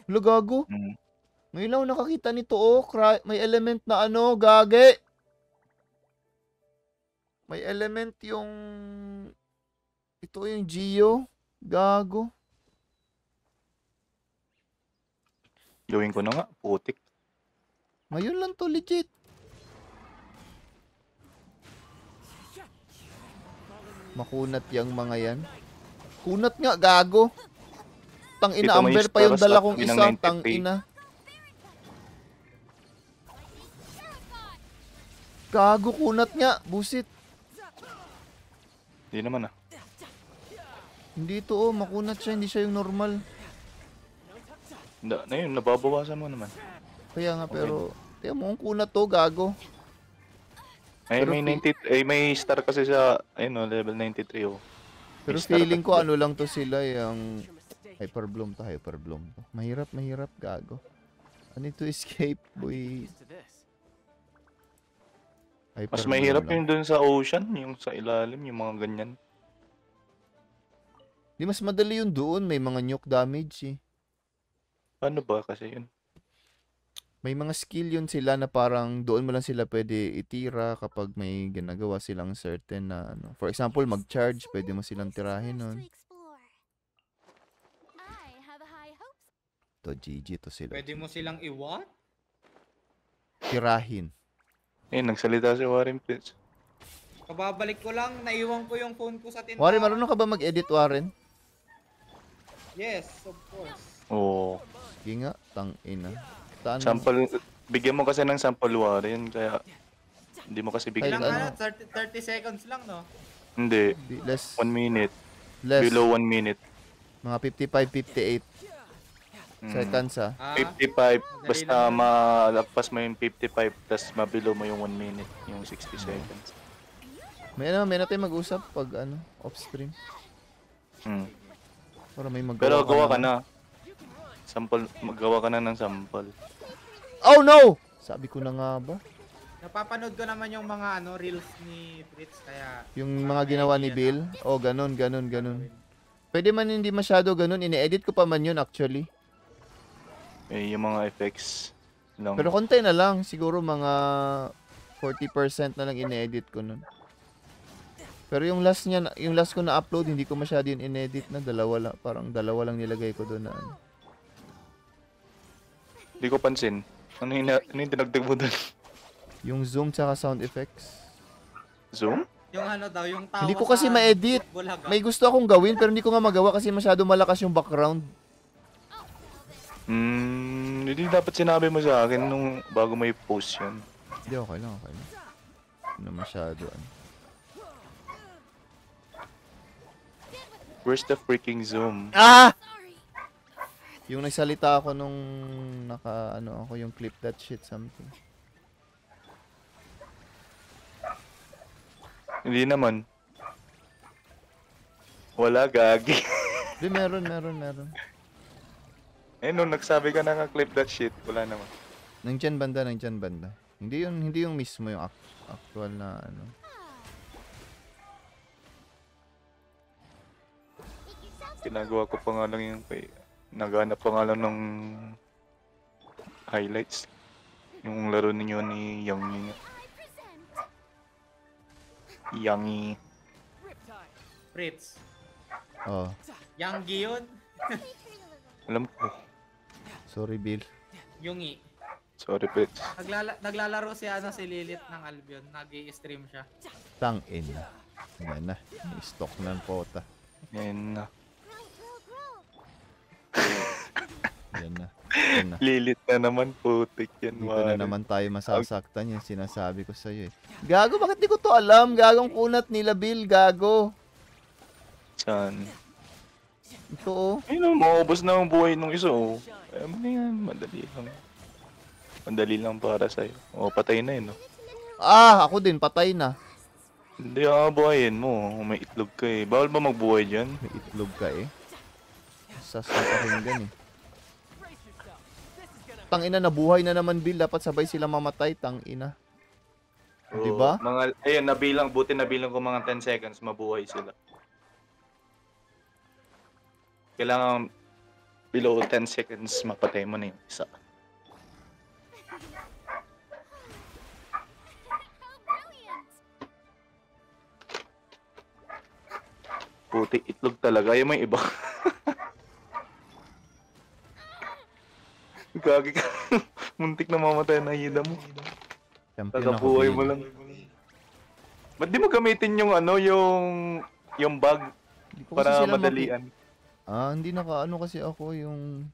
Wala, gago. Mm. Ngayon lang ako nakakita nito, oh. May element na ano, gage. May element yung... Ito yung Geo. Gago. Gawin ko na nga, putik. Ngayon lang to, legit. Makunat yung mga yan. Kunat nga, gago. Tangina, Ito may Amber pa yung stars dala at kong yun ang isa. 93. Tangina. Gago, kunat nga. Busit. Hindi naman ah. Hindi to, oh. Makunat siya. Hindi siya yung normal. Na yun, nababawasan mo naman. Kaya nga, Okay. pero... Tiyan mo, ang kunat to, gago. Ay, Pero may 90, ay, may star kasi sa, ayun o, level 93 oh. Pero May star feeling kasi ko, doon. ano lang to sila, yung... Hyperbloom to, Hyperbloom to. Mahirap, mahirap, gago. I need to escape, boy. Mas Hyperbloom mahirap lang. yung dun sa ocean, yung sa ilalim, yung mga ganyan. Di mas madali yun doon, may mga nuke damage eh. Paano ba kasi yun? May mga skill yun sila na parang doon mo lang sila pwede itira kapag may ginagawa silang certain na ano. For example, mag-charge, pwede mo silang tirahin nun. To GG to sila. Pwede mo silang i-what? Tirahin. Eh, nagsalita si Warren Prince. Kababalik ko lang, naiwan ko yung phone ko sa tindahan. Warren, marunong ka ba mag-edit, Warren? Yes, of course. Oo. Sige nga, tangina. Taan mo. Sample, bigyan mo kasi ng sample Warren, kaya hindi mo kasi bigyan. Ilang ano? 30 seconds lang, no? Hindi, Less. 1 minute. Less. Below 1 minute. Mga 55, 58 seconds ah. 55, Madali basta lang yun. malagpas mo yung 55, tas mabelow mo yung 1 minute, yung 60 seconds. May na tayo mag-usap pag ano, off-stream. Hmm. Para may magawa Pero gawa ka naman. na. Sample, maggawa ka na ng sample. Oh no! Sabi ko na nga ba? Napapanood ko naman yung mga ano reels ni Fritz, kaya... Yung mga ginawa ni Bill. Oh, ganun. Pwede man hindi masyado ganun. Ine-edit ko pa man yun actually. Eh, yung mga effects lang. Pero konti na lang. Siguro mga 40% na lang ine-edit ko nun. Pero yung last ko na upload, hindi ko masyado yun in-edit na. Parang dalawa lang nilagay ko doon na ano. Hindi ko pansin. Ano yung dinagdag mo doon? Yung zoom tsaka sound effects. Zoom? Yung ano daw, yung tawa Hindi ko kasi sa ma-edit. Bulaga. May gusto akong gawin pero hindi ko nga magawa kasi masyado malakas yung background. Hindi dapat sinabi mo sa akin nung bago may post yan. Hindi, okay lang. Ano masyado ano. Where's the freaking zoom? Ah! Yung nagsalita ako nung yung clip that shit something. Hindi naman. Wala, gagi. Hindi, meron. Eh, nung nagsabi ka na clip that shit, wala naman. Nandiyan banda. Hindi yung mismo yung actual na ano. Ginagawa ko pa nga lang yung naghanap pa nga lang ng highlights. Yung laro ninyo ni Yangi. Fritz. Oh, Yanggi yun. Alam ko. sorry Bill. Yungi. Sorry, Pets. Naglalaro si Lilith ng Albion. Nag-i-stream siya. Tangin. Yan na. Stock ng pota. Yan na. Yan na. Lilit na naman, putik yan. Dito na naman tayo masasaktan yung sinasabi ko sa'yo eh. Gago, bakit di ko to alam? Gagong kunat nila Bill, gago. Saan? Ito oh. Ayun, maubos na ang buhay nung isa, oh. Eh, yan, madali lang. Madali lang para sa'yo. O, patay na yun, oh. Ah, ako din, patay na. Hindi ka buhayin mo. May itlog ka eh. Bawal ba magbuhay dyan? May itlog ka eh. Sasakahinggan eh. Tangina, nabuhay na naman Bill. Dapat sabay sila mamatay, tangina. Oo, Diba? Ayun, buti nabilang ko mga 10 seconds, mabuhay sila. Kailangan below 10 seconds, mapatay mo na yung isa. Puti itlog talaga. Yung may iba. Gagi ka. Muntik na mamatay na hida mo. Champion ako. Kakabuhay mo Bill. lang. Ba't di mo gamitin yung ano, yung bug Hindi ko kasi para sila madalian? hindi nakaano kasi ako yung...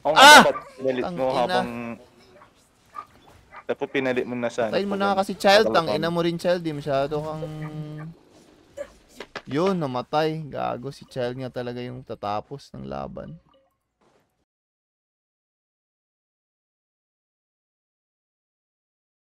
Oo Ah! nga, dapat pinalit mo Tangina. habang... Dapat pinalit mo na sana. Tayin mo na kasi child, tang ina mo rin child, di masyado kang... Yun, namatay. Gago, si child nga talaga yung tatapos ng laban.